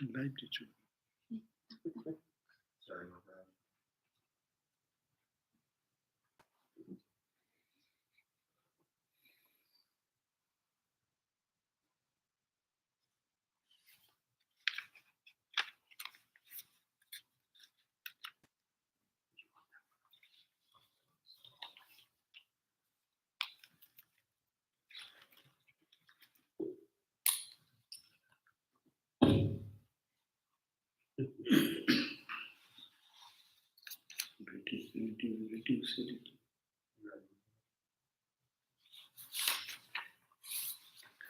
Live teacher. Sorry about that. Reduce it.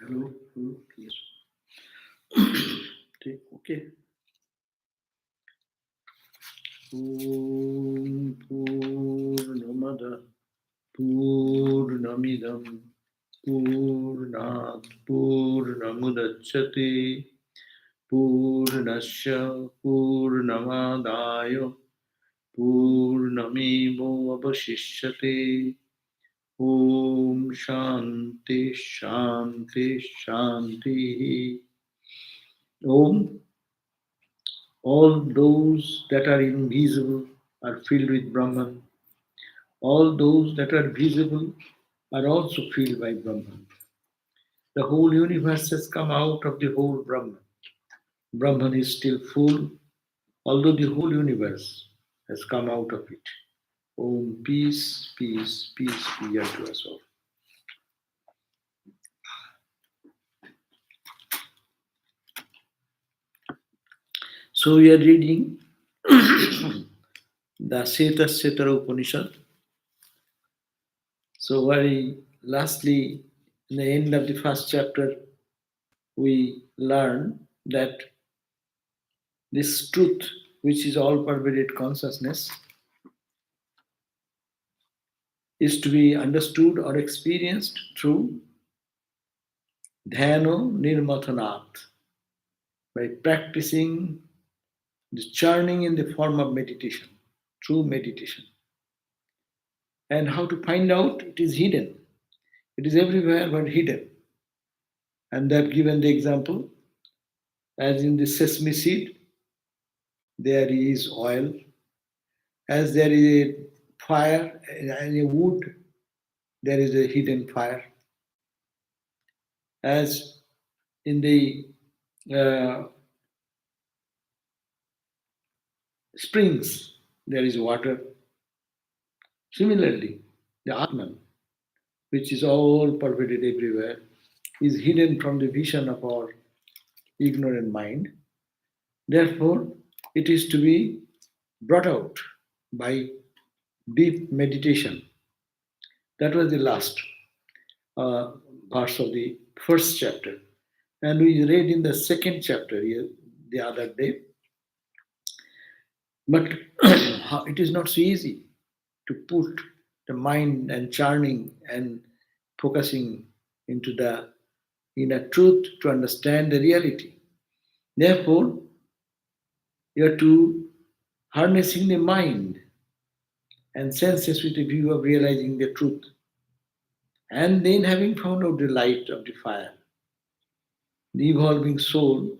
Hello. Yes. Okay. Om Purnamada Purnamidam Purnat Purnamudachyate Purnasya Purnamadaya Purnamimo Avashishyate. Om Shanti Shanti Shanti. Om. All those that are invisible are filled with Brahman. All those that are visible are also filled by Brahman. The whole universe has come out of the whole Brahman. Brahman is still full, although the whole universe has come out of it. Om, peace, peace, peace be unto us all. So we are reading the Shwetashwatara Upanishad. So very lastly, in the end of the first chapter, we learn that this truth, which is all pervaded consciousness, is to be understood or experienced through dhyano nirmathanat, by practicing the churning in the form of meditation, through meditation. And how to find out? It is hidden. It is everywhere but hidden. And they've given the example, as in the sesame seed, there is oil. As there is a fire and a wood, there is a hidden fire. As in the uh, springs, there is water. Similarly, the Atman, which is all pervaded everywhere, is hidden from the vision of our ignorant mind. Therefore, it is to be brought out by deep meditation. That was the last uh, verse of the first chapter. And we read in the second chapter here the other day. But it is not so easy to put the mind and churning and focusing into the inner truth to understand the reality. Therefore, you are to harnessing the mind and senses with a view of realizing the truth. And then having found out the light of the fire, the evolving soul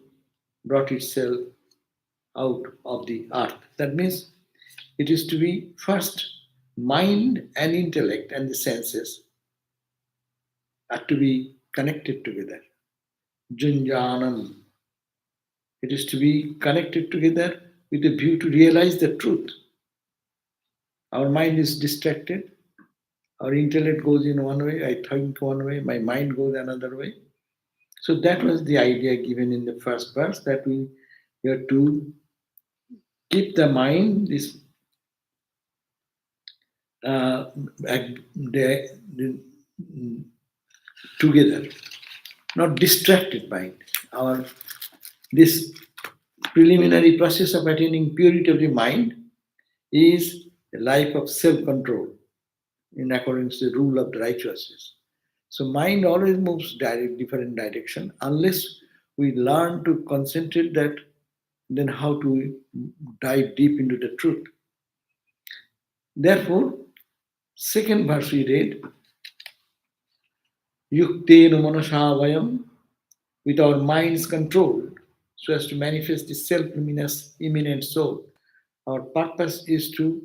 brought itself out of the earth. That means it is to be first mind and intellect and the senses are to be connected together. Junjanam. It is to be connected together with a view to realize the truth. Our mind is distracted. Our intellect goes in one way, I think one way, my mind goes another way. So that was the idea given in the first verse, that we have to keep the mind this uh, together, not distracted mind. Our this preliminary process of attaining purity of the mind is a life of self-control in accordance to the rule of the righteousness. So mind always moves different direction. Unless we learn to concentrate that, then how to dive deep into the truth. Therefore, second verse we read, Yuktena manasavayam, with our minds controlled, so as to manifest the self-luminous immanent soul. Our purpose is to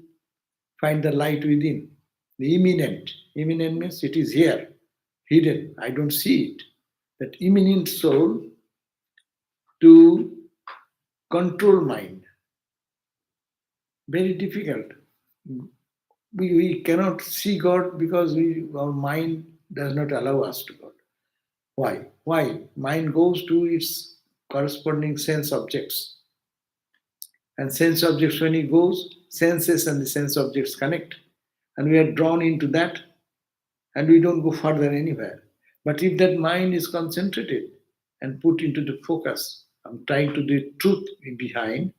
find the light within. The immanent. Immanent means it is here, hidden. I don't see it. That immanent soul to control mind. Very difficult. We cannot see God because our mind does not allow us to God. Why? Why? Mind goes to its corresponding sense objects. And sense objects, when it goes, senses and the sense objects connect. And we are drawn into that and we don't go further anywhere. But if that mind is concentrated and put into the focus, I'm trying to do truth behind,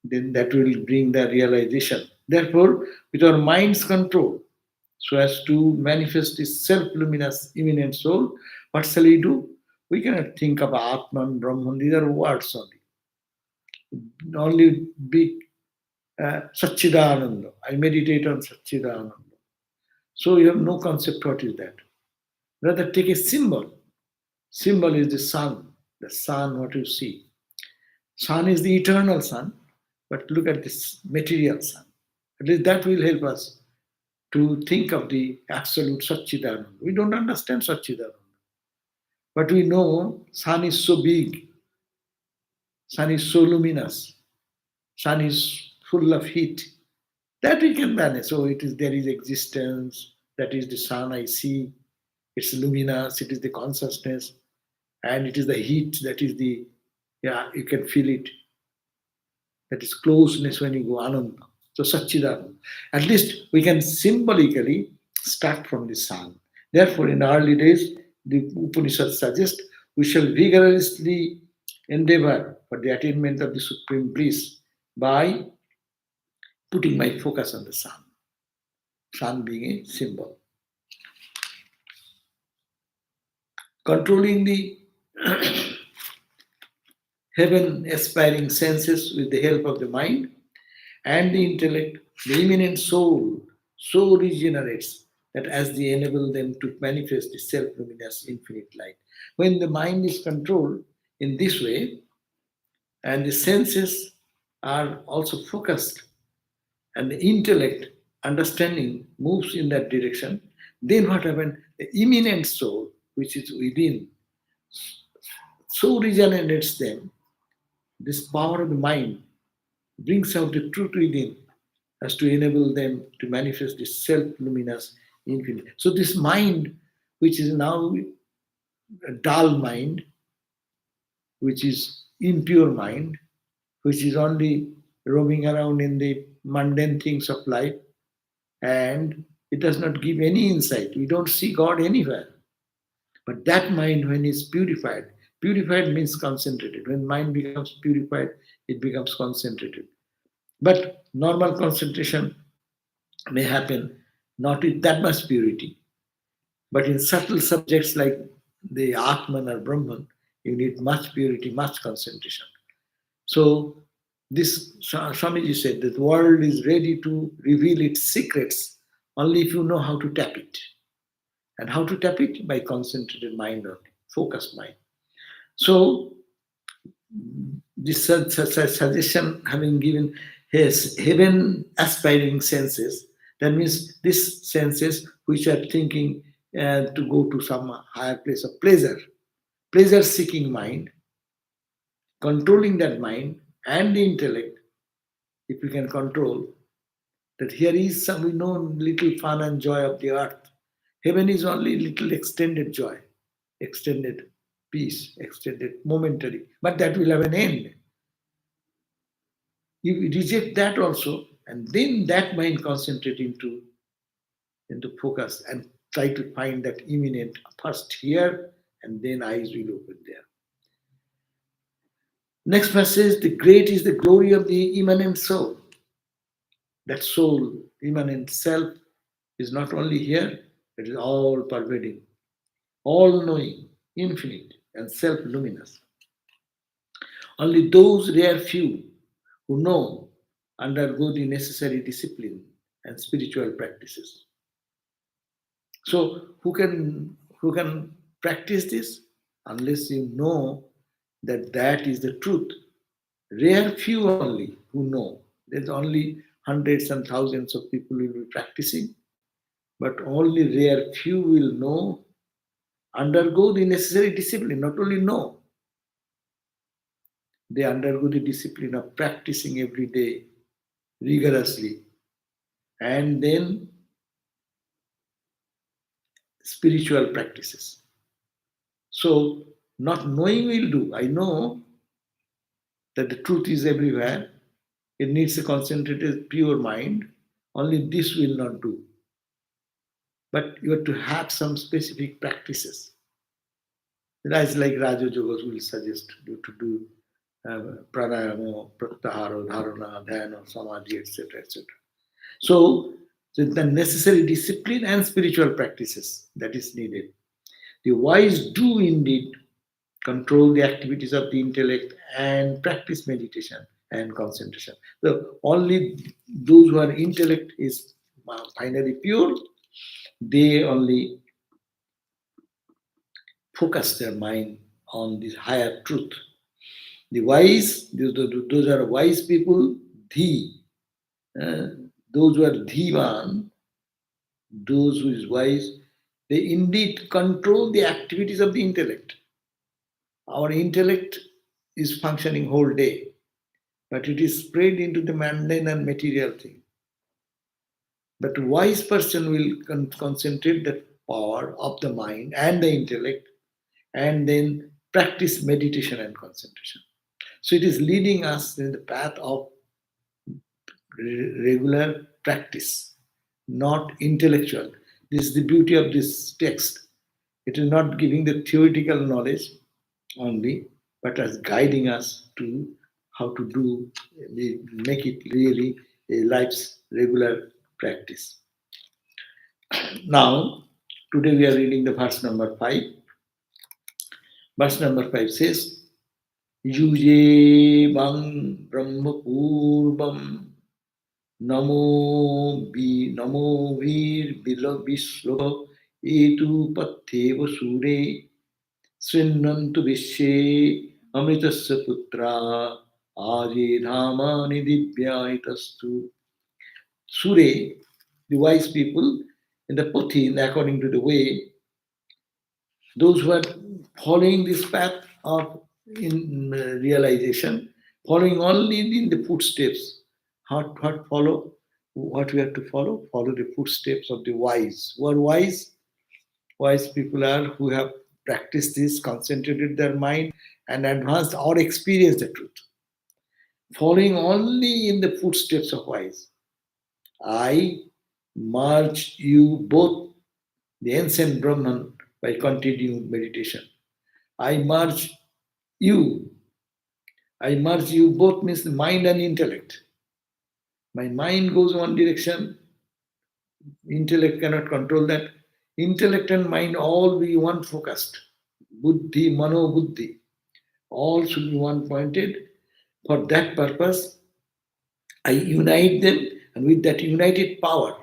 then that will bring the realization. Therefore, with our mind's control, so as to manifest this self-luminous immanent soul, what shall we do? We cannot think of Atman, Brahman, these are words only. Only be Satchidananda. I meditate on Satchidananda. So you have no concept what is that. Rather take a symbol. Symbol is the sun, what you see. Sun is the eternal sun, but look at this material sun. At least that will help us to think of the absolute Satchidananda. We don't understand Satchidananda. But we know sun is so big, sun is so luminous, sun is full of heat. That we can manage. So it is there is existence, that is the sun I see, it's luminous, it is the consciousness, and it is the heat, that is the yeah, you can feel it. That is closeness when you go Ananda. So Satchidananda. At least we can symbolically start from the sun. Therefore, in early days, the Upanishad suggests we shall vigorously endeavor for the attainment of the supreme bliss by putting my focus on the sun. Sun being a symbol. Controlling the heaven aspiring senses with the help of the mind and the intellect, the immanent soul so regenerates that as they enable them to manifest the self-luminous infinite light. When the mind is controlled in this way and the senses are also focused and the intellect, understanding moves in that direction, then what happens? The immanent soul, which is within, so regenerates them. This power of the mind brings out the truth within as to enable them to manifest this self-luminous infinite. So this mind, which is now a dull mind, which is impure mind, which is only roaming around in the mundane things of life, and it does not give any insight. We don't see God anywhere. But that mind, when it's purified, purified means concentrated. When mind becomes purified, it becomes concentrated. But normal concentration may happen not with that much purity. But in subtle subjects like the Atman or Brahman, you need much purity, much concentration. So this Swamiji said that the world is ready to reveal its secrets only if you know how to tap it. And how to tap it? By concentrated mind only, focused mind. So this suggestion having given his heaven aspiring senses, that means these senses which are thinking to go to some higher place of pleasure, pleasure seeking mind, controlling that mind and the intellect, if we can control that here is some, we know little fun and joy of the earth. Heaven is only little extended joy, extended peace, extended momentary, but that will have an end. You reject that also, and then that mind concentrate into focus and try to find that imminent first here, and then eyes will open there. Next verse says, the great is the glory of the immanent soul. That soul, immanent self, is not only here, it is all pervading, all knowing, infinite, and self luminous. Only those rare few who know undergo the necessary discipline and spiritual practices. So who can practice this? Unless you know that that is the truth. Rare few only who know. There's only hundreds and thousands of people who will be practicing, but only rare few will know, undergo the necessary discipline, not only know, they undergo the discipline of practicing every day rigorously, and then spiritual practices. So, not knowing will do. I know that the truth is everywhere. It needs a concentrated, pure mind. Only this will not do. But you have to have some specific practices. That's like Raja Yogas will suggest you to do pranayama, pratyahara, dharana, dhyana, samadhi, etc. etc. So, the necessary discipline and spiritual practices that is needed. The wise do indeed control the activities of the intellect and practice meditation and concentration. So only those who are intellect is finally pure, they only focus their mind on this higher truth. The wise, those are wise people, uh, those who are dhivan, those who is wise, they indeed control the activities of the intellect. Our intellect is functioning whole day, but it is spread into the mundane and material thing. But wise person will concentrate that power of the mind and the intellect and then practice meditation and concentration. So it is leading us in the path of regular practice, not intellectual. This is the beauty of this text. It is not giving the theoretical knowledge only, but as guiding us to how to do, make it really a life's regular practice. Now, today we are reading the verse number 5. Verse number 5 says, Yuje bang brahma purvam namo vir visloka etu patheva sure srinnantu vishe amritasya putra aje dhamani divyayitastu. Sure, the wise people in the Puthi, according to the way, those who are following this path of in realization, following only in the footsteps. What follow? What we have to follow? Follow the footsteps of the wise. Who are wise? Wise people are who have practiced this, concentrated their mind, and advanced or experienced the truth. Following only in the footsteps of wise. I merge you both, the ancient Brahman, by continued meditation. I merge you. I merge you both means mind and intellect. My mind goes one direction, intellect cannot control that. Intellect and mind all be one focused. Buddhi, mano, buddhi. All should be one pointed. For that purpose, I unite them, and with that united power,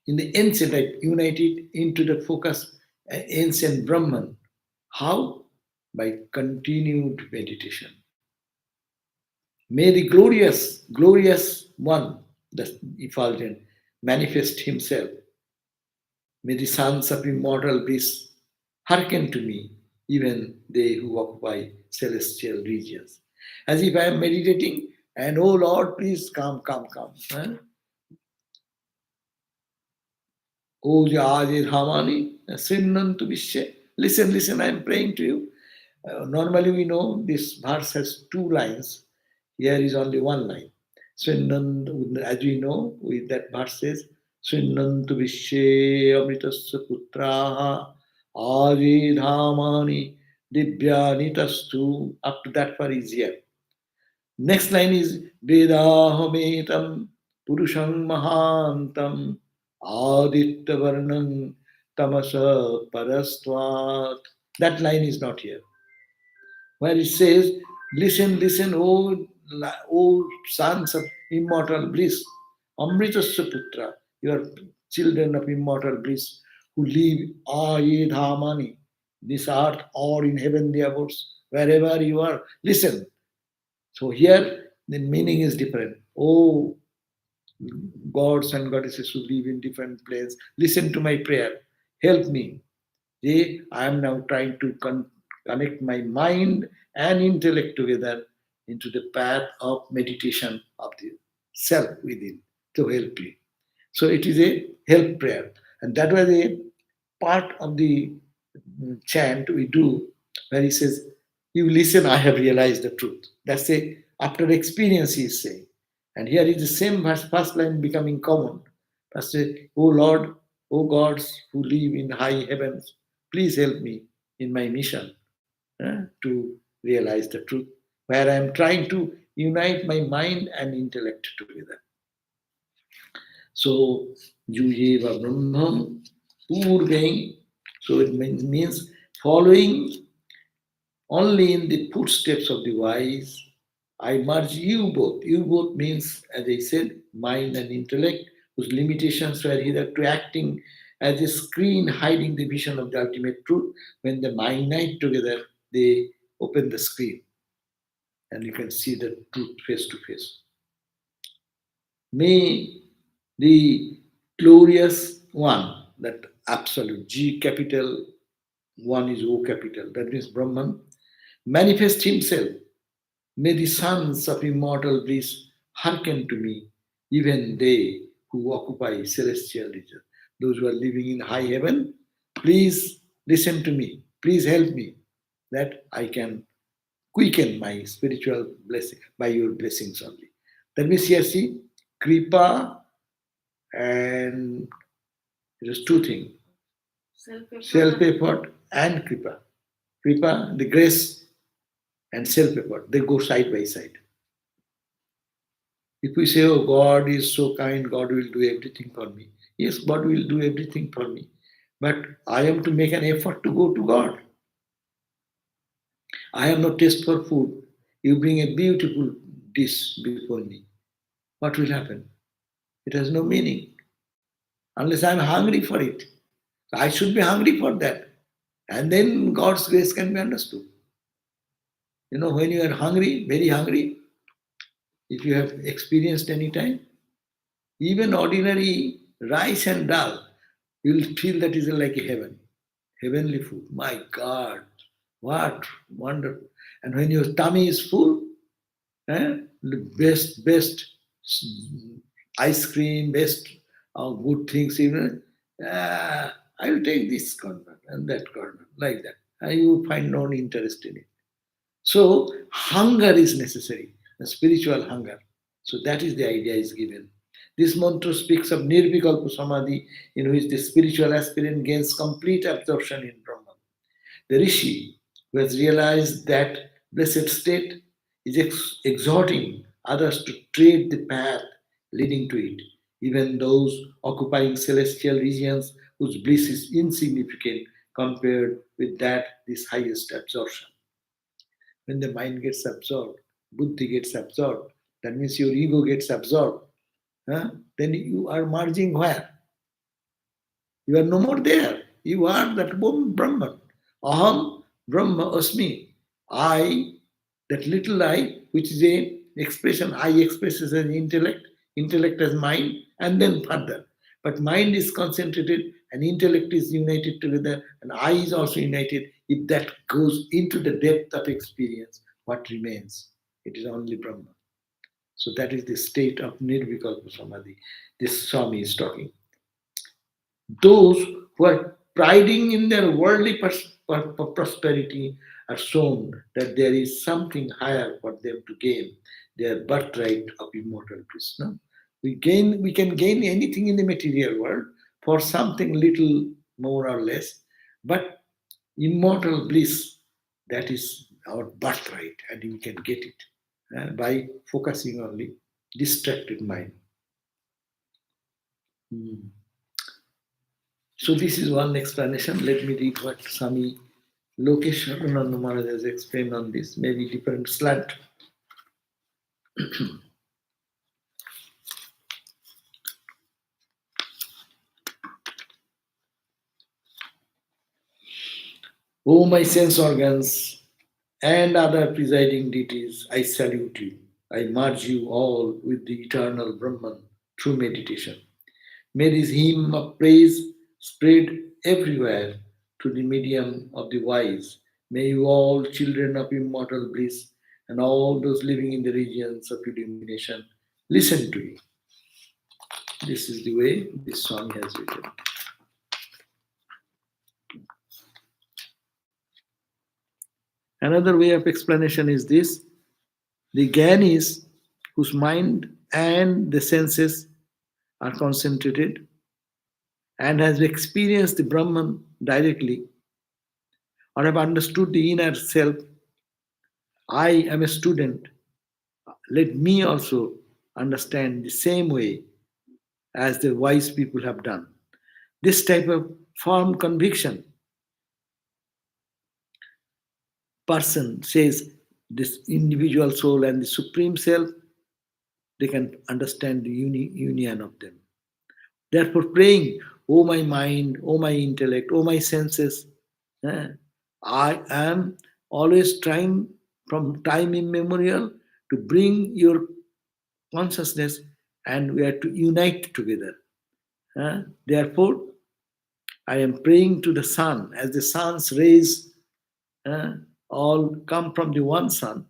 in the ancient, I unite it into the focus, ancient Brahman. How? By continued meditation. May the glorious one, the effulgent, manifest himself. May the sons of immortal bliss hearken to me, even they who occupy celestial regions. As if I am meditating, and oh Lord, please come, come, come. Huh? Oh Jaje Dhamani, Srinnantu Vishya. Listen, listen, I am praying to you. Normally we know this verse has two lines. Here is only one line. Srinnantu, as we know, with that verse says, Srinnantu Vishya Amritasya Putraha Aji Dhamani Divyani Tastu. Up to that part is here. Next line is Vedahametam Purusham Mahantam Aditya Varnam Tamasa Parastvat. That line is not here. Where it says, listen, listen, O sons of immortal bliss, Amritasya Putra, you are children of immortal bliss who live Aye Dhamani, this earth or in heavenly abodes. wherever you are, listen. So here the meaning is different. Oh, gods and goddesses who live in different places, listen to my prayer. Help me. I am now trying to connect my mind and intellect together into the path of meditation of the self within to help me. So it is a help prayer. And that was a part of the chant we do where he says, you listen, I have realized the truth. That's a after experience he is saying. And here is the same first line becoming common. First say, O Lord, O gods who live in high heavens, please help me in my mission to realize the truth, where I am trying to unite my mind and intellect together. So, Yujeva Brahmam Purveng, so it means following only in the footsteps of the wise. I merge you both. You both means, as I said, mind and intellect, whose limitations were hitherto acting as a screen hiding the vision of the ultimate truth. When the mind unite together, they open the screen and you can see the truth face to face. May the glorious one, that absolute G capital, one is O capital, that means Brahman, manifest himself. May the sons of immortal bliss hearken to me, even they who occupy celestial regions. Those who are living in high heaven, please listen to me. Please help me that I can quicken my spiritual blessing by your blessings only. That means here see, Kripa and it is two things, self effort and Kripa. Kripa, the grace, and self effort, they go side by side. If we say, oh, God is so kind, God will do everything for me. Yes, God will do everything for me. But I am to make an effort to go to God. I have no taste for food. You bring a beautiful dish before me. What will happen? It has no meaning unless I am hungry for it. I should be hungry for that. And then God's grace can be understood. You know, when you are hungry, very hungry, if you have experienced any time, even ordinary rice and dal, you will feel that is like a heaven, heavenly food. My God, what wonderful! And when your tummy is full, the best ice cream, best good things, even. I will take this corner and that corner, like that. And you find no interest in it. So hunger is necessary, a spiritual hunger. So that is the idea is given. This mantra speaks of nirvikalpa samadhi, in which the spiritual aspirant gains complete absorption in Brahman. The rishi, who has realized that blessed state, is exhorting others to tread the path leading to it, even those occupying celestial regions whose bliss is insignificant compared with that this highest absorption. When the mind gets absorbed, buddhi gets absorbed, that means your ego gets absorbed, then you are merging where? You are no more there. You are that Brahman. Aham Brahma Asmi. I, that little I, which is a expression, I expresses as intellect, intellect as mind, and then further. But mind is concentrated and intellect is united together, and I is also united. If that goes into the depth of experience, what remains? It is only Brahman. So that is the state of Nirvikalpa Samadhi. This Swami is talking. Those who are priding in their worldly prosperity are shown that there is something higher for them to gain, their birthright of immortal bliss. No? We can gain anything in the material world for something little more or less, but immortal bliss, that is our birthright, and we can get it by focusing only distracted mind. Hmm. So this is one explanation. Let me read what Swami Lokesh Rananda Maharaj has explained on this, maybe different slant. Oh, my sense organs, and other presiding deities, I salute you. I merge you all with the eternal Brahman through meditation. May this hymn of praise spread everywhere through the medium of the wise. May you all, children of immortal bliss, and all those living in the regions of illumination, listen to me. This is the way this song has written. Another way of explanation is this: the Gyanis, whose mind and the senses are concentrated and has experienced the Brahman directly or have understood the inner self. I am a student. Let me also understand the same way as the wise people have done. This type of firm conviction person says this individual soul and the supreme self, they can understand the union of them. Therefore, praying, oh my mind, oh my intellect, oh my senses, eh, I am always trying from time immemorial to bring your consciousness and we are to unite together. Therefore, I am praying to the sun as the sun's rays uh, all come from the one sun,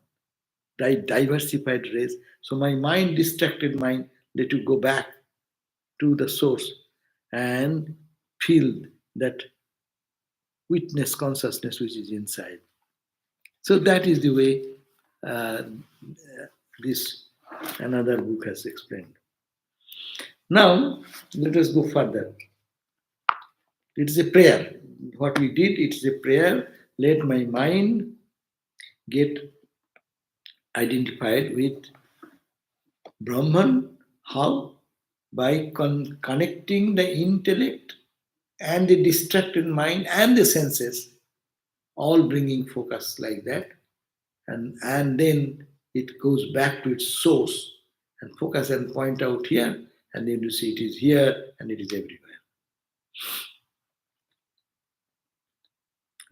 diversified rays. So my mind, distracted mind, let you go back to the source and feel that witness consciousness which is inside. So that is the way uh, this another book has explained. Now let us go further. It is a prayer. What we did, it is a prayer. Let my mind get identified with Brahman. How? By connecting the intellect and the distracted mind and the senses, all bringing focus like that. And then it goes back to its source and focus and point out here, and then you see it is here and it is everywhere.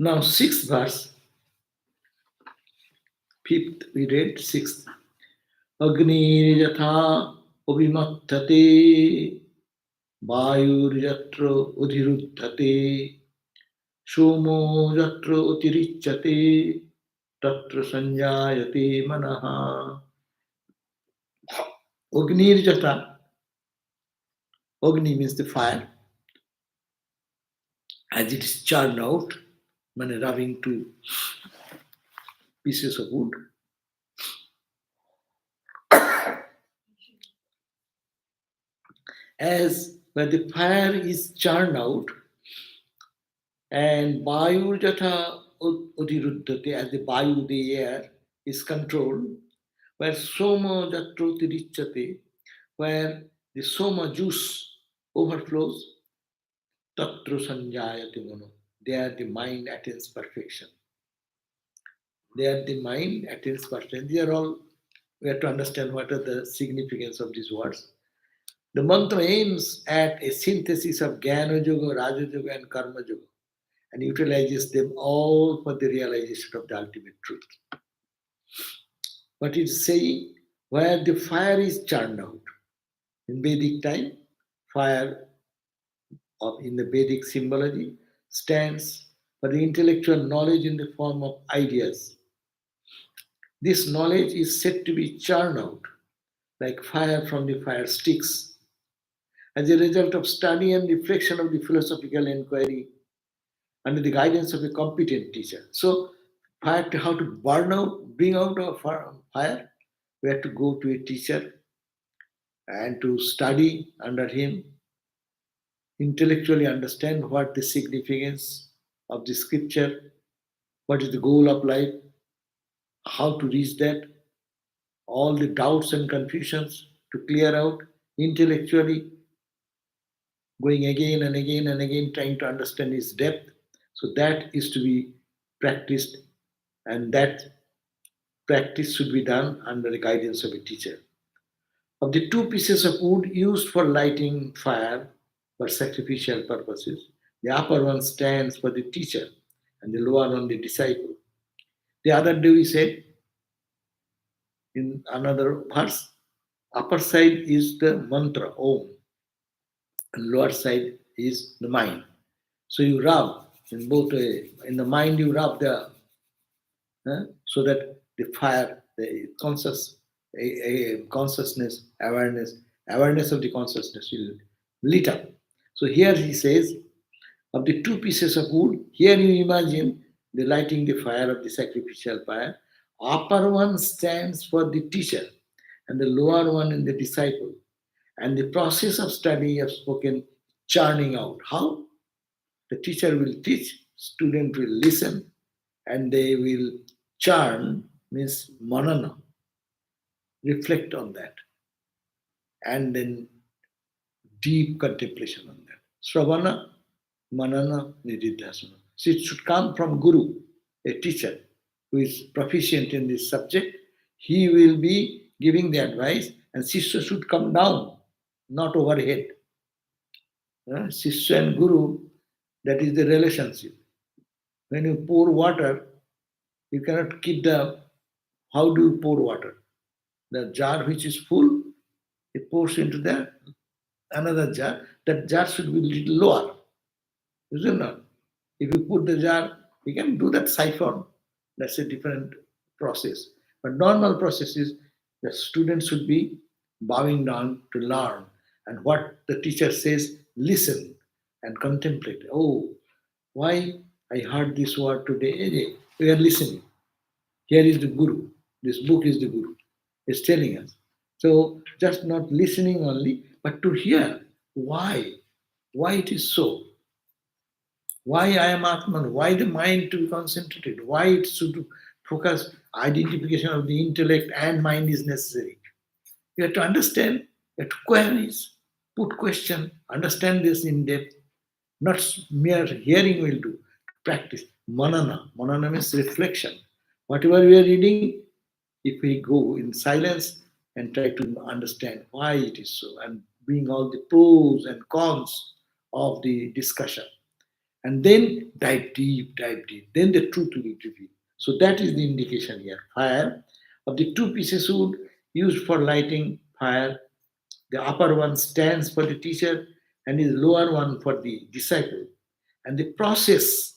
Now, sixth verse, fifth we read, sixth. Agni Abhimattate Vayurjatra Udhiruddhate Somo Jatra Utiricchate Tatra Sanjayate Manaha. Agnirjata, Agni means the fire, as it is churned out, when rubbing two pieces of wood. As when the fire is churned out, and Vayurjata Udiruddhate, as the Vayu, the air, is controlled, where Soma Jatrotirichate, where the Soma juice overflows, Tatra Sanjayate Mano. There the mind attains perfection. There the mind attains perfection. These are all, we have to understand what are the significance of these words. The mantra aims at a synthesis of Jnana Yoga, Raja Yoga, and Karma Yoga and utilizes them all for the realization of the ultimate truth. What it is saying, where the fire is churned out. In Vedic time, fire in the Vedic symbology stands for the intellectual knowledge in the form of ideas. This knowledge is said to be churned out like fire from the fire sticks as a result of study and reflection of the philosophical inquiry under the guidance of a competent teacher. So, fire, how to burn out, bring out a fire, we have to go to a teacher and to study under him, intellectually understand what the significance of the scripture, what is the goal of life, how to reach that, all the doubts and confusions to clear out intellectually, going again and again and again, trying to understand its depth. So that is to be practiced, and that practice should be done under the guidance of a teacher. Of the two pieces of wood used for lighting fire for sacrificial purposes, the upper one stands for the teacher and the lower one the disciple. The other day we said in another verse, upper side is the mantra, Om, and lower side is the mind. So you rub in both way. In the mind you rub the so that the fire, the consciousness, awareness of the consciousness will lit up. So here he says, of the two pieces of wood, here you imagine the lighting the fire of the sacrificial fire. Upper one stands for the teacher, and the lower one in the disciple. And the process of study you have spoken, churning out. How? The teacher will teach, student will listen, and they will churn, means manana, reflect on that, and then deep contemplation on that. Sravana, manana, nididhyasana. So it should come from Guru, a teacher who is proficient in this subject. He will be giving the advice, and Sishya should come down, not overhead. Sishya and Guru, that is the relationship. When you pour water, you cannot keep the. How do you pour water? The jar which is full, it pours into the another jar. That jar should be a little lower, is it not? If you put the jar, you can do that siphon. That's a different process. But normal process is the student should be bowing down to learn. And what the teacher says, listen and contemplate. Oh, why I heard this word today? We are listening. Here is the Guru. This book is the Guru. It's telling us. So just not listening only, but to hear why it is so, why I am Atman, why the mind to be concentrated, why it should focus, identification of the intellect and mind is necessary. You have to understand, you have to queries, put question, understand this in depth. Not mere hearing will do. Practice. Manana. Manana means reflection. Whatever we are reading, if we go in silence and try to understand why it is so and bring all the pros and cons of the discussion, and then dive deep, then the truth will be revealed. So that is the indication here. Fire, of the two pieces wood used for lighting fire, the upper one stands for the teacher and the lower one for the disciple. And the process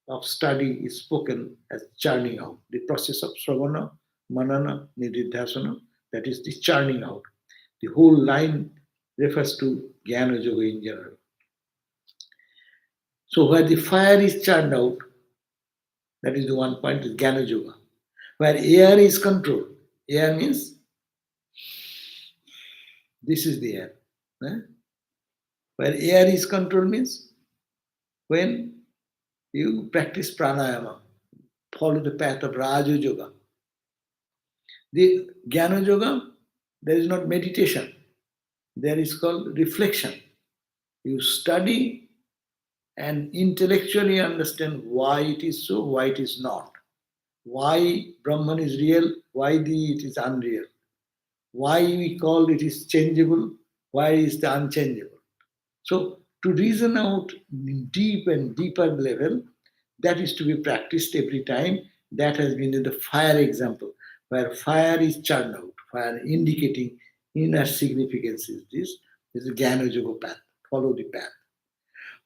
of study is spoken as churning out. The process of Sravana, Manana, Nididhyasana, that is the churning out. The whole line refers to Jnana Yoga in general. So where the fire is churned out, that is the one point is Jnana Yoga. Where air is controlled, air means this is the air. Eh? Where air is controlled means when you practice pranayama, follow the path of Raja Yoga. The Jnana Yoga, there is not meditation. There is called reflection. You study and intellectually understand why it is so, why it is not. Why Brahman is real, why it is unreal. Why we call it is changeable, why is the unchangeable. So to reason out in deep and deeper level, that is to be practiced every time. That has been in the fire example, where fire is churned out, fire indicating inner significance is this. This is Jnana Yoga path. Follow the path.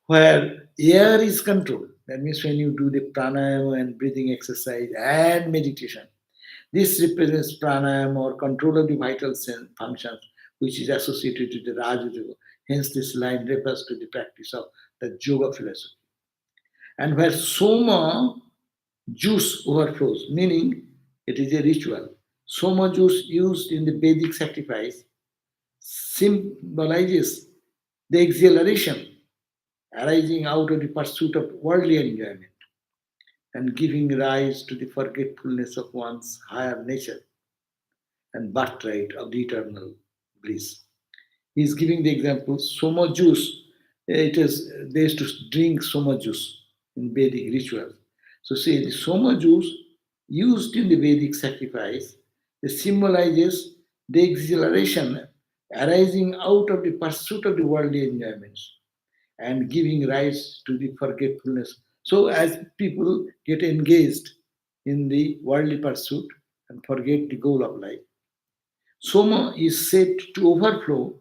Where air is controlled, that means when you do the pranayama and breathing exercise and meditation, this represents pranayama or control of the vital functions, which is associated with the Raja Yoga. Hence, this line refers to the practice of the yoga philosophy. And where soma juice overflows, meaning it is a ritual. Soma juice used in the Vedic sacrifice symbolizes the exhilaration arising out of the pursuit of worldly enjoyment and giving rise to the forgetfulness of one's higher nature and birthright of the eternal bliss. He is giving the example soma juice. It is they used to drink soma juice in Vedic rituals. So say the soma juice used in the Vedic sacrifice, it symbolizes the exhilaration arising out of the pursuit of the worldly enjoyments and giving rise to the forgetfulness. So as people get engaged in the worldly pursuit and forget the goal of life. Soma is said to overflow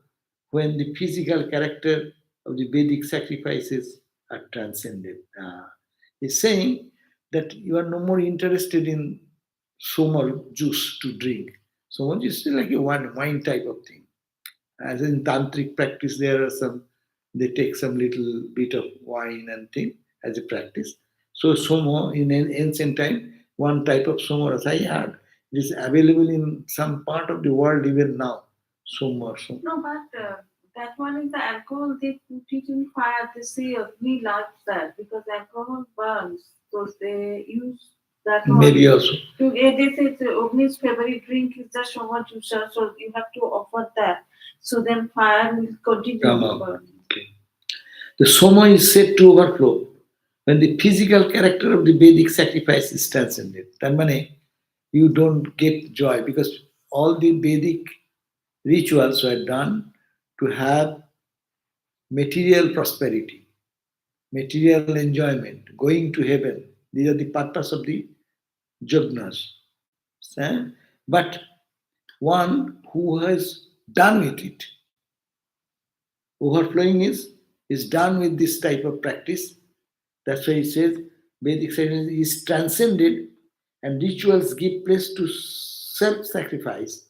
when the physical character of the Vedic sacrifices are transcended. He's saying that you are no more interested in Soma juice to drink. Soma juice is like a wine type of thing. As in tantric practice, there are some, they take some little bit of wine and thing as a practice. So somo in an ancient time, one type of somo as I heard, it is available in some part of the world even now. Somo or somo. No, but that one is the alcohol they put it in fire. They say Agni loves that because alcohol burns. So they use that one. Maybe also. They say Agni's favorite drink is the Shoma juicer, so you have to offer that. So then fire will continue Come to up. burn. Okay. The soma is said to overflow when the physical character of the Vedic sacrifice is transcended. That means you don't get joy because all the Vedic rituals were done to have material prosperity, material enjoyment, going to heaven. These are the purpose of the jagnas. Eh? But one who has done with it, overflowing is done with this type of practice. That's why it says Vedic science is transcended and rituals give place to self sacrifice.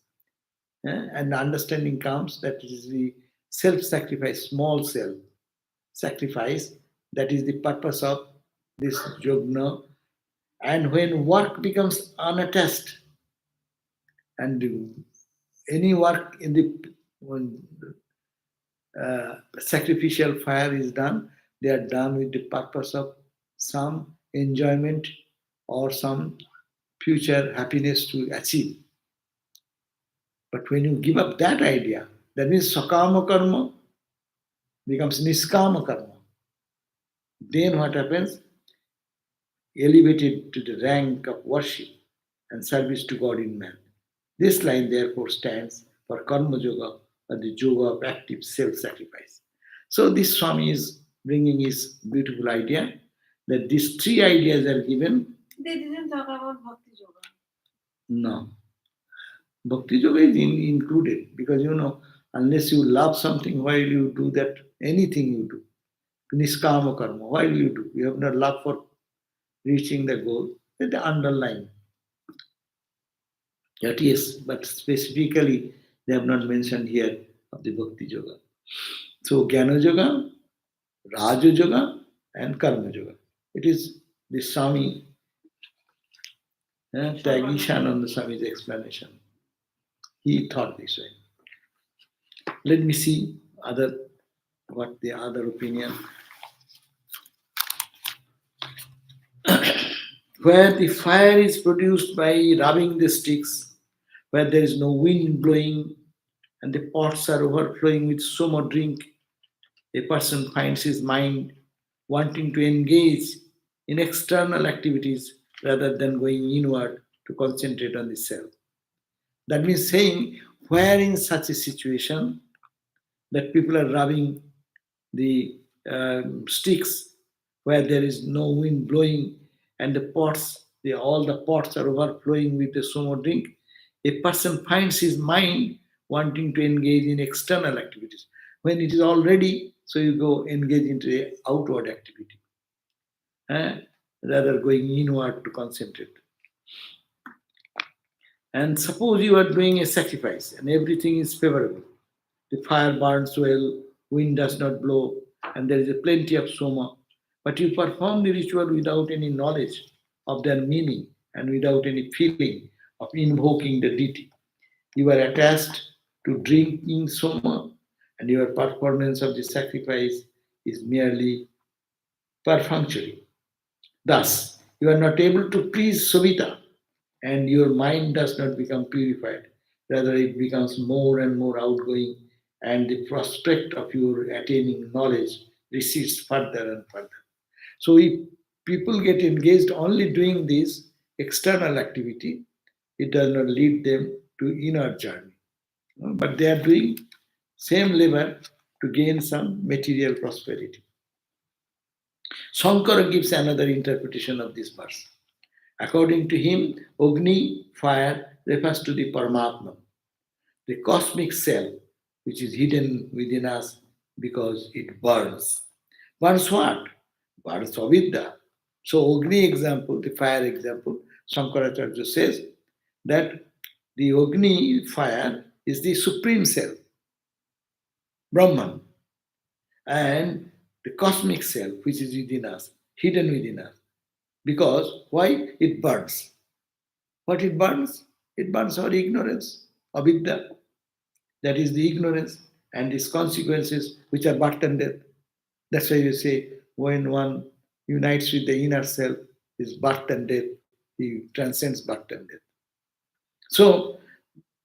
And the understanding comes that it is the self sacrifice, small self sacrifice, that is the purpose of this yogna. And when work becomes unattached and any work in the when sacrificial fire is done, they are done with the purpose of some enjoyment or some future happiness to achieve. But when you give up that idea, that means sakama karma becomes niskama karma. Then what happens? Elevated to the rank of worship and service to God in man. This line therefore stands for karma yoga or the yoga of active self-sacrifice. So this Swami is bringing his beautiful idea that these three ideas are given. They didn't talk about Bhakti Yoga. No. Bhakti yoga is included because unless you love something, why will you do that? Anything you do. Niskama karma, why will you do? You have no love for reaching the goal. That's the underlying. That is, but specifically they have not mentioned here of the Bhakti yoga. So Jnana yoga, Raja yoga, and Karma yoga. It is the Swami, Tyagishananda Swami's explanation. He thought this way. Let me see what the other opinion. Where the fire is produced by rubbing the sticks, where there is no wind blowing and the pots are overflowing with so much drink, a person finds his mind wanting to engage in external activities rather than going inward to concentrate on the self. That means saying, where in such a situation that people are rubbing the sticks, where there is no wind blowing and the pots, all the pots are overflowing with the sumo drink, a person finds his mind wanting to engage in external activities. When it is all ready, so you go engage into the outward activity, eh, rather going inward to concentrate. And suppose you are doing a sacrifice and everything is favorable. The fire burns well, wind does not blow, and there is a plenty of soma. But you perform the ritual without any knowledge of their meaning and without any feeling of invoking the deity. You are attached to drinking soma, and your performance of the sacrifice is merely perfunctory. Thus, you are not able to please Savita, and your mind does not become purified. Rather, it becomes more and more outgoing, and the prospect of your attaining knowledge recedes further and further. So, if people get engaged only doing this external activity, it does not lead them to inner journey. But they are doing same labor to gain some material prosperity. Shankara gives another interpretation of this verse. According to him, Agni, fire, refers to the Paramatma, the cosmic cell which is hidden within us because it burns. Burns what? Burns avidya. So Agni example, the fire example, Shankaracharya says that the Agni fire is the supreme cell, Brahman, and the cosmic cell which is within us, hidden within us. Because why? It burns. What it burns? It burns our ignorance, avidya. That is the ignorance and its consequences, which are birth and death. That's why you say when one unites with the inner self, is birth and death. He transcends birth and death. So,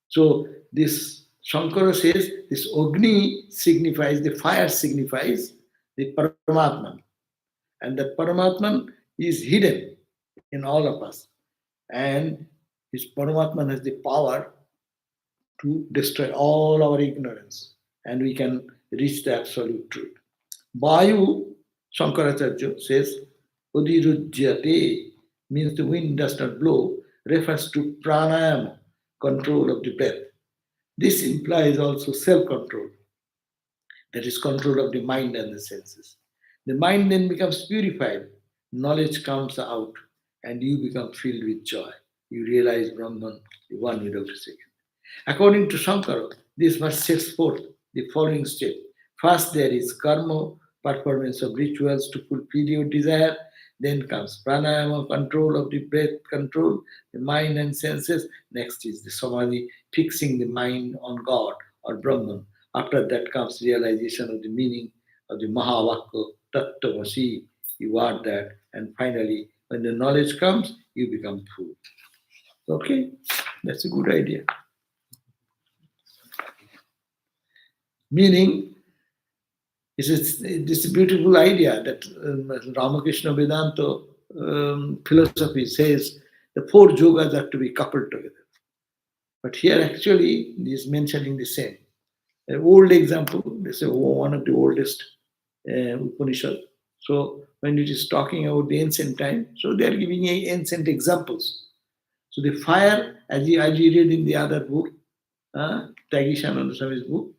so this Shankara says this Agni signifies the fire signifies the Paramatman, and the Paramatman is hidden in all of us, and his Paramatman has the power to destroy all our ignorance, and we can reach the absolute truth. Vayu, Shankaracharya says, Udirujyate means the wind does not blow, refers to pranayama, control of the breath. This implies also self control, that is, control of the mind and the senses. The mind then becomes purified, knowledge comes out, and you become filled with joy. You realize Brahman, the one without a second. According to Shankara, this verse sets forth the following step. First, there is karma, performance of rituals to fulfill your desire. Then comes pranayama, control of the breath, control the mind and senses. Next is the samadhi, fixing the mind on God or Brahman. After that comes realization of the meaning of the Mahavakya, Tattvasi, you are that. And finally, when the knowledge comes, you become full. Okay, that's a good idea. Meaning, it's a beautiful idea that Ramakrishna Vedanta philosophy says the four yogas are to be coupled together. But here actually he is mentioning the same. An old example, they say one of the oldest Upanishad. So when it is talking about the ancient time, so they are giving ancient examples. So the fire, as you read in the other book, Tagishananda Swami's book,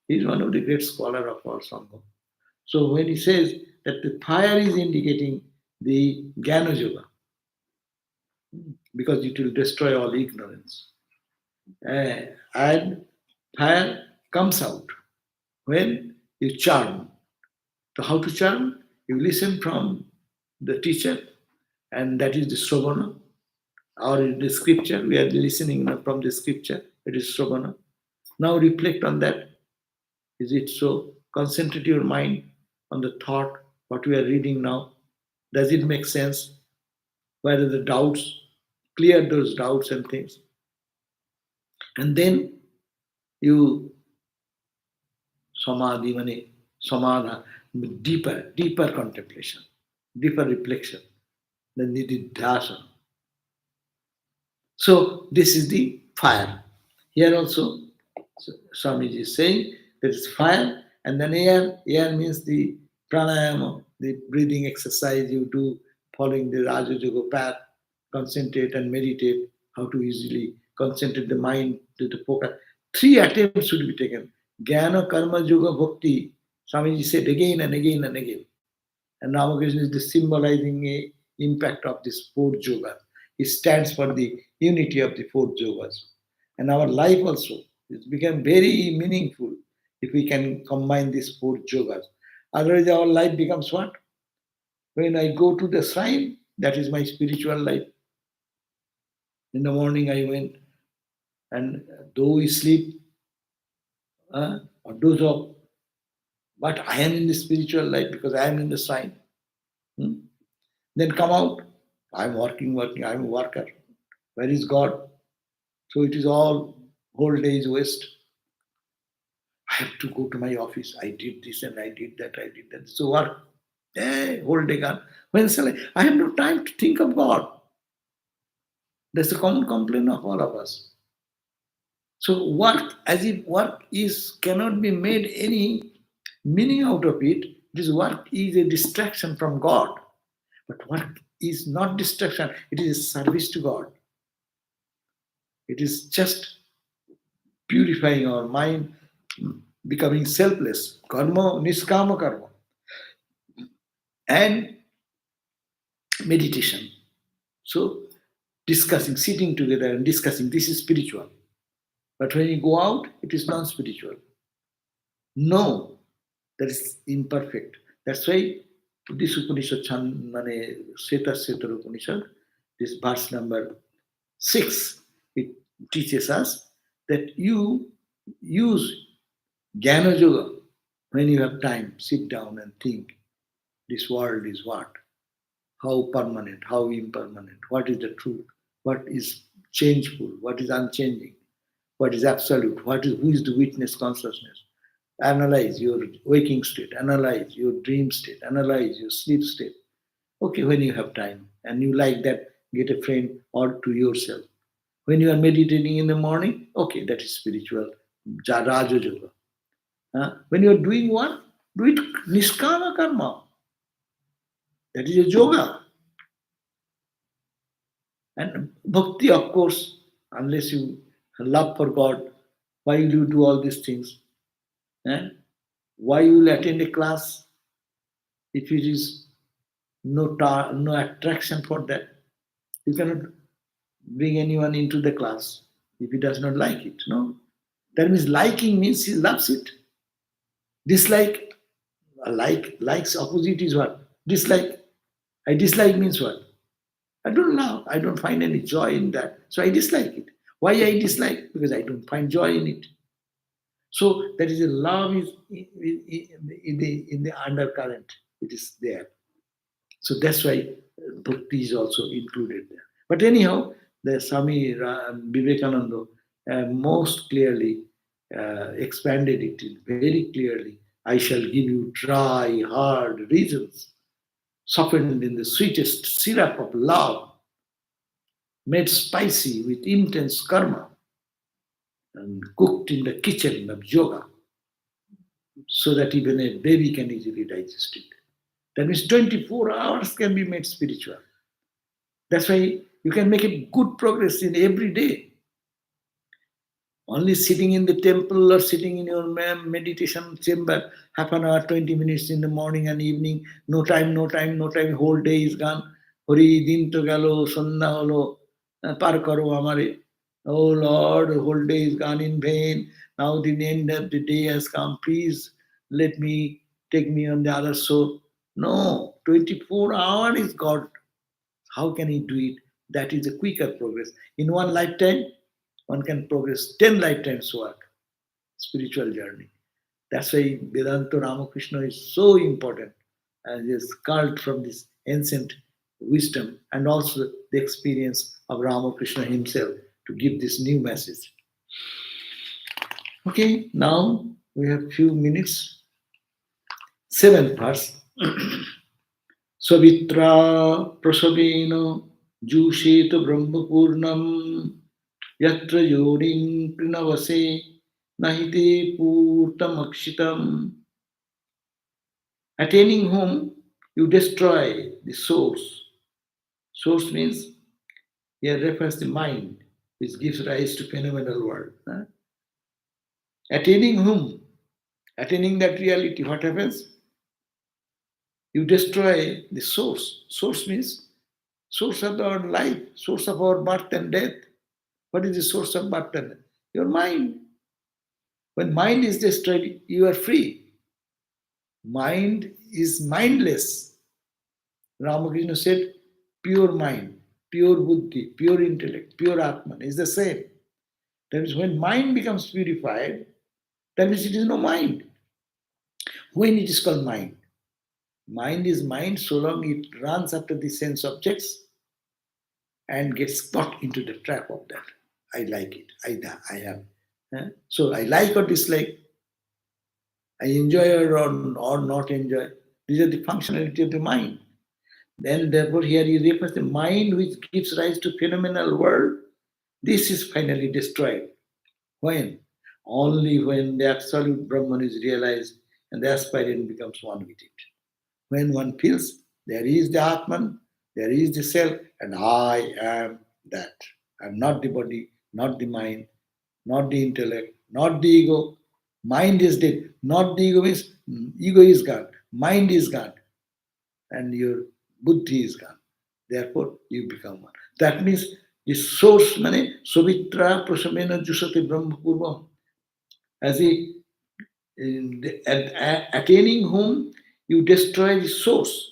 he is one of the great scholar of our Sangha. So when he says that the fire is indicating the Jnana Yoga, because it will destroy all ignorance. And fire comes out when you charm. So how to charm? You listen from the teacher, and that is the Sravana, or in the scripture. We are listening from the scripture, it is Sravana. Now reflect on that. Is it so? Concentrate your mind on the thought, what we are reading now. Does it make sense? Where are the doubts? Clear those doubts and things. And then you samadhi, mane, samadha, deeper contemplation, deeper reflection. Then it is dhyasa. So this is the fire. Here also, Swamiji is saying there is fire, and then air. Air means the pranayama, the breathing exercise you do following the Raja Yoga path. Concentrate and meditate. How to easily concentrate the mind to the focus. Three attempts should be taken. Jnana, karma, yoga, bhakti. Swamiji said again and again and again. And Ramakrishna is the symbolizing a impact of this four yogas. It stands for the unity of the four yogas. And our life also, it become very meaningful if we can combine these four yogas. Otherwise, our life becomes what? When I go to the shrine, that is my spiritual life. In the morning, I went, and though we sleep or doze off, but I am in the spiritual life because I am in the shrine. Hmm? Then come out, I'm working, I'm a worker. Where is God? So it is all whole day's waste. I have to go to my office. I did this and I did that, I did that. So work. Whole day gone. When shall I have no time to think of God. That's a common complaint of all of us. So work, as if work is cannot be made any meaning out of it. This work is a distraction from God. But work is not destruction, it is service to God. It is just purifying our mind, becoming selfless. Karma, niskama karma. And meditation. So, discussing, sitting together and discussing, this is spiritual. But when you go out, it is non spiritual. No, that is imperfect. That's why this Upanishad, Shwetashwatara Upanishad, this verse number 6, it teaches us that you use Jnana Yoga when you have time. Sit down and think this world is what? How permanent, how impermanent, what is the truth, what is changeful, what is unchanging, what is absolute, who is the witness consciousness. Analyze your waking state, analyze your dream state, analyze your sleep state. Okay, when you have time and you like that, get a friend or to yourself. When you are meditating in the morning, okay, that is spiritual, Raja Yoga. When you are doing what? Do it Niskama Karma. That is a yoga. And bhakti, of course, unless you have love for God, why will you do all these things? Eh? Why you will attend a class if it is no attraction for that? You cannot bring anyone into the class if he does not like it. No, that means liking means he loves it. Dislike, likes opposite is what? Dislike. I dislike means what? I don't know. I don't find any joy in that. So I dislike it. Why I dislike? Because I don't find joy in it. So that is a love is in the undercurrent. It is there. So that's why bhakti is also included there. But anyhow, the Swami Vivekananda most clearly expanded it very clearly. I shall give you dry, hard reasons, softened in the sweetest syrup of love, made spicy with intense karma, and cooked in the kitchen of yoga, so that even a baby can easily digest it. That means 24 hours can be made spiritual. That's why you can make a good progress in every day. Only sitting in the temple or sitting in your meditation chamber, half an hour, 20 minutes in the morning and evening, no time, no time, no time, whole day is gone. Hori din to galo, sonna holo, par karo amare. Oh Lord, the whole day is gone in vain. Now the end of the day has come. Please let me take me on the other shore. No, 24 hours is God. How can he do it? That is a quicker progress. In one lifetime, one can progress 10 lifetimes work, spiritual journey. That's why Vedanta Ramakrishna is so important and is culled from this ancient wisdom and also the experience of Ramakrishna himself to give this new message. Okay, now we have few minutes. 7th verse. Savitra prasavena jushet brahmapurnam yatra yorim prinavase nahite purtamakshitam. Attaining whom you destroy the source. Source means here refers the mind, which gives rise to phenomenal world. Attaining whom? Attaining that reality, what happens? You destroy the source. Source means source of our life, source of our birth and death. What is the source of birth and death? Your mind. When mind is destroyed, you are free. Mind is mindless. Ramakrishna said, pure mind, pure buddhi, pure intellect, pure Atman is the same. That means when mind becomes purified, that means it is no mind. When it is called mind? Mind is mind so long it runs after the sense objects and gets caught into the trap of that. I like it. I have. So I like or dislike. I enjoy or not enjoy. These are the functionality of the mind. Then therefore here he refers the mind which gives rise to phenomenal world. This is finally destroyed. When? Only when the absolute Brahman is realized and the aspirant becomes one with it. When one feels there is the Atman, There is the self, and I am that. I am not the body, not the mind, not the intellect, not the ego. Mind is dead. Not the ego means ego is gone. Mind is gone. And your buddhi is gone. Therefore, you become one. That means the source, mane, Savitra prasamena jusate brahma purvam. As a, attaining whom you destroy the source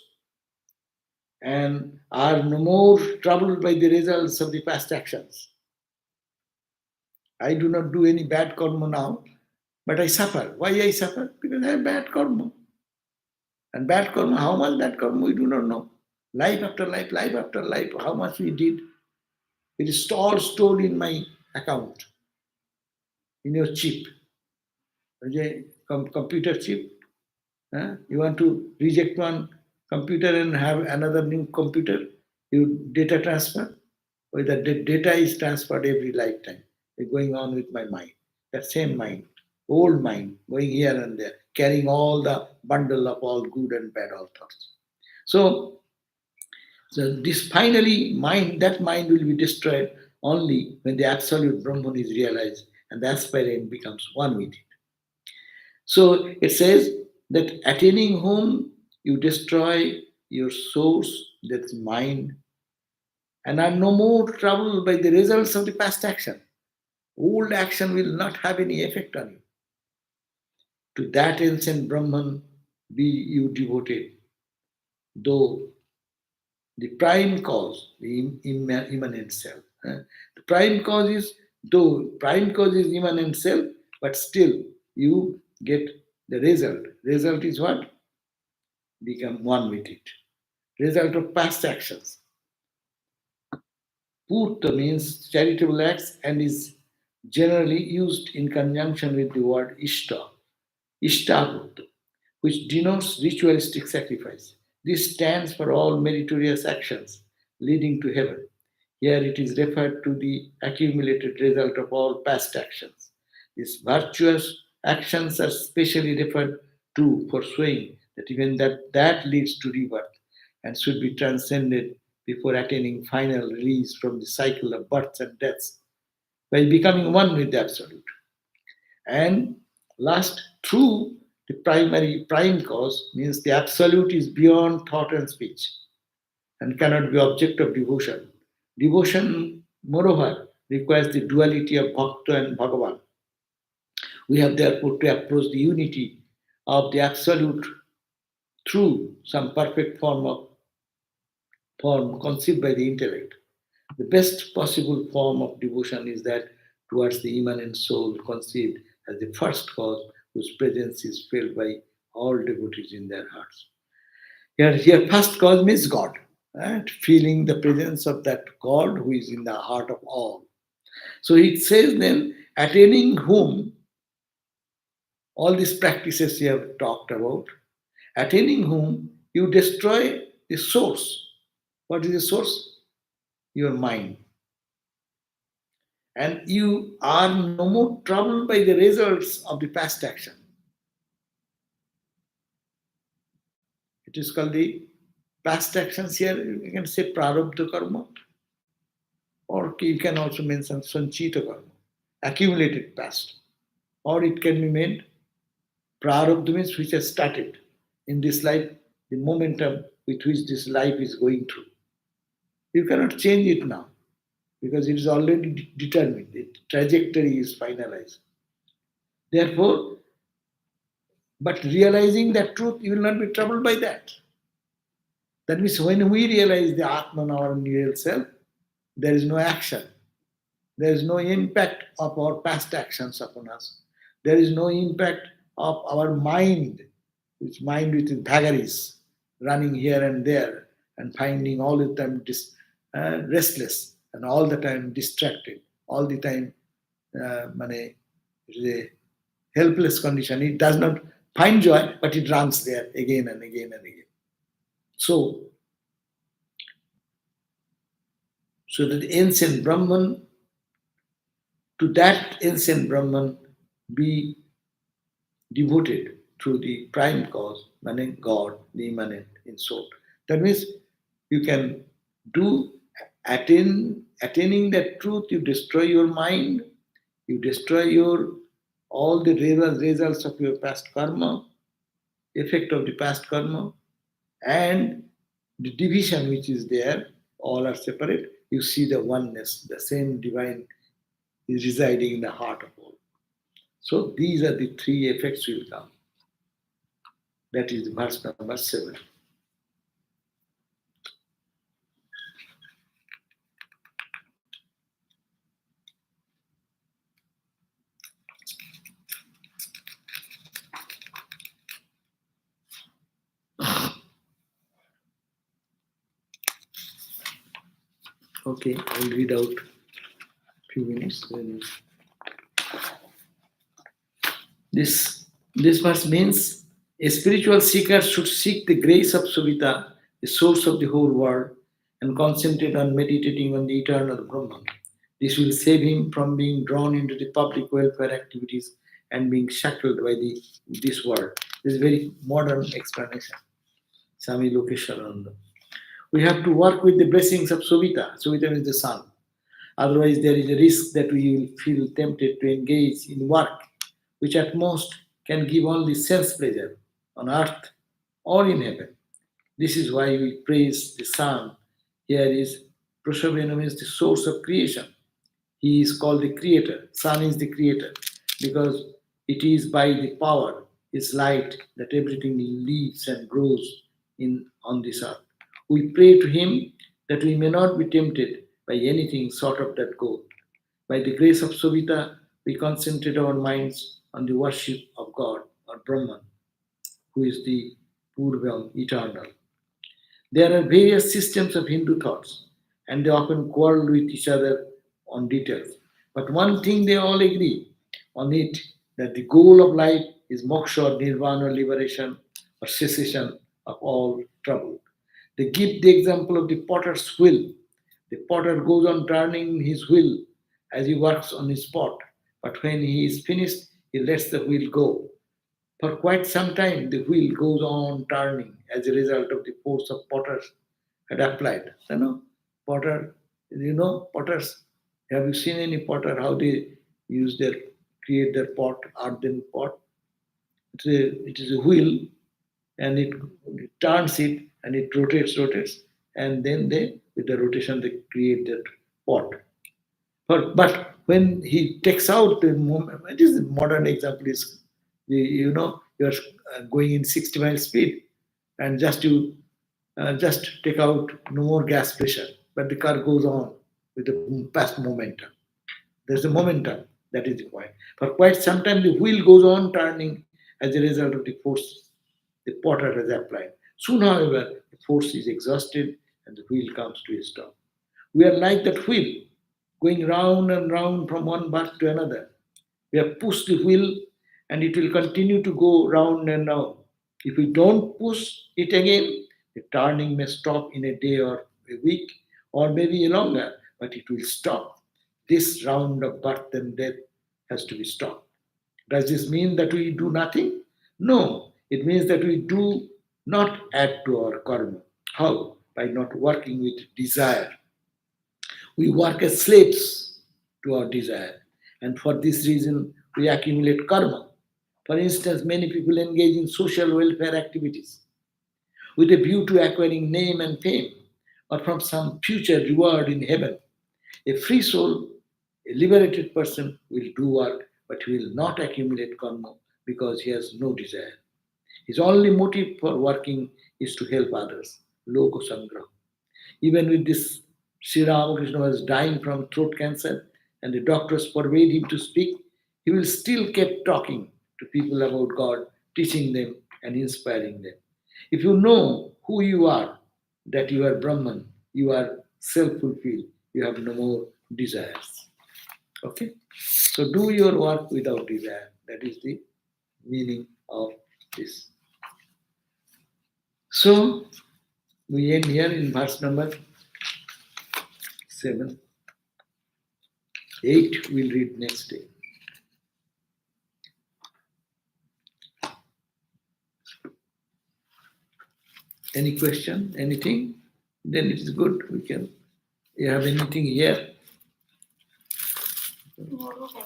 and are no more troubled by the results of the past actions. I do not do any bad karma now, but I suffer. Why I suffer? Because I have bad karma. And bad karma, how much bad karma we do not know. Life after life, how much we did. It is all stored in my account, in your chip. Okay, computer chip. You want to reject one computer and have another new computer, you data transfer, or the data is transferred every lifetime. It's going on with my mind. That same mind, old mind, going here and there, carrying all the bundle of all good and bad all thoughts. So, so this finally mind, that mind will be destroyed only when the absolute Brahman is realized and the aspirant becomes one with it. So it says that attaining whom you destroy your source, that's mind, and are no more troubled by the results of the past action. Old action will not have any effect on you. To that ancient Brahman be you devoted, though the prime cause, the immanent self. The prime cause is, though prime cause is immanent self, but still you get the result. Result is what? Become one with it. Result of past actions. Purta means charitable acts and is generally used in conjunction with the word ishta, Ishtabhutta, which denotes ritualistic sacrifice. This stands for all meritorious actions leading to heaven. Here it is referred to the accumulated result of all past actions. These virtuous actions are specially referred to for showing that even that leads to rebirth and should be transcended before attaining final release from the cycle of births and deaths by becoming one with the Absolute. And last, through the primary prime cause means the absolute is beyond thought and speech and cannot be object of devotion. Devotion, moreover, requires the duality of Bhakta and Bhagavan. We have therefore to approach the unity of the absolute through some perfect form conceived by the intellect. The best possible form of devotion is that towards the immanent soul conceived as the first cause whose presence is felt by all devotees in their hearts. Here first cause means God, right? Feeling the presence of that God who is in the heart of all. So it says then, attaining whom all these practices you have talked about, attaining whom you destroy the source. What is the source? Your mind. And you are no more troubled by the results of the past action. It is called the past actions here. You can say prarabdha karma, or you can also mention sanchita karma, accumulated past. Or it can be made prarabdha means which has started in this life, the momentum with which this life is going through. You cannot change it now because it is already determined. The trajectory is finalized. Therefore, but realizing that truth, you will not be troubled by that. That means when we realize the Atman, our real self, there is no action. There is no impact of our past actions upon us. There is no impact of our mind, which mind with vagaries, running here and there and finding all the time restless and all the time distracted, all the time it is a helpless condition. It does not find joy, but it runs there again and again and again. So, so that the ancient Brahman, to that ancient Brahman be devoted through the prime cause, meaning God, the immanent in soul. That means you can Do attaining that truth, you destroy your mind, you destroy your all the results of your past karma, effect of the past karma, and the division which is there, all are separate. You see the oneness, the same divine is residing in the heart of all. So these are the three effects will come. That is verse number 7. Okay, I'll read out few minutes. Then this verse means a spiritual seeker should seek the grace of Suvita, the source of the whole world, and concentrate on meditating on the eternal Brahman. This will save him from being drawn into the public welfare activities and being shackled by this world. This is very modern explanation. Swami Lokesharananda. We have to work with the blessings of Suvita. Suvita means the sun. Otherwise, there is a risk that we will feel tempted to engage in work which at most can give only sense pleasure on earth or in heaven. This is why we praise the sun. Here is Prashavena means the source of creation. He is called the creator. Sun is the creator because it is by the power, its light, that everything lives and grows in on this earth. We pray to him that we may not be tempted by anything short of that goal. By the grace of Sovita, we concentrate our minds on the worship of God or Brahman, who is the Purvam, eternal. There are various systems of Hindu thoughts, and they often quarrel with each other on details. But one thing they all agree on it, that the goal of life is moksha or nirvana, liberation or cessation of all trouble. They give the example of the potter's wheel. The potter goes on turning his wheel as he works on his pot, but when he is finished, he lets the wheel go. For quite some time, the wheel goes on turning as a result of the force of potters had applied. Potter, potters. Have you seen any potter how they use their create their pot, earthen pot? It is a wheel, and it turns it and it rotates, and then they with the rotation they create that pot. But when he takes out the moment, it is a modern example is you're going in 60 miles speed, and just take out no more gas pressure, but the car goes on with the past momentum. There's a momentum, that is the point. For quite some time, the wheel goes on turning as a result of the force the potter has applied. Soon, however, the force is exhausted and the wheel comes to a stop. We are like that wheel, going round and round from one birth to another. We have pushed the wheel and it will continue to go round and round. If we don't push it again, the turning may stop in a day or a week or maybe longer, but it will stop. This round of birth and death has to be stopped. Does this mean that we do nothing? No, it means that we do not add to our karma. How? By not working with desire. We work as slaves to our desire, and for this reason, we accumulate karma. For instance, many people engage in social welfare activities with a view to acquiring name and fame or from some future reward in heaven. A free soul, a liberated person will do work, but he will not accumulate karma because he has no desire. His only motive for working is to help others. Loko Sangraha. Even with this, Sri Ramakrishna was dying from throat cancer, and the doctors forbade him to speak. He will still kept talking to people about God, teaching them and inspiring them. If you know who you are, that you are Brahman, you are self-fulfilled, you have no more desires. Okay? So do your work without desire. That is the meaning of this. So we end here in verse number 7. 8 we'll read next day. Any question? Anything? then it is good. We can. You have anything here? Tomorrow gospel.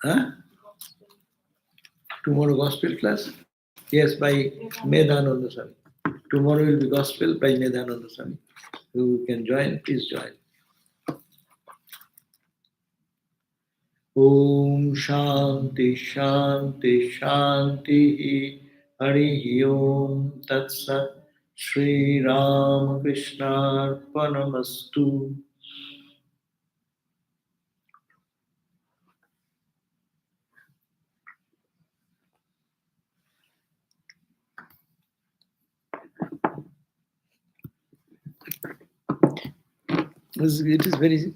Huh? Gospel. Tomorrow gospel class? Yes, by Medhananda Swami. Tomorrow will be gospel by Medhananda Swami. Who can join, please join. Om Shanti Shanti Shanti Hari Om Tat Sat Shri Ram Krishna Arpanamastu. It is very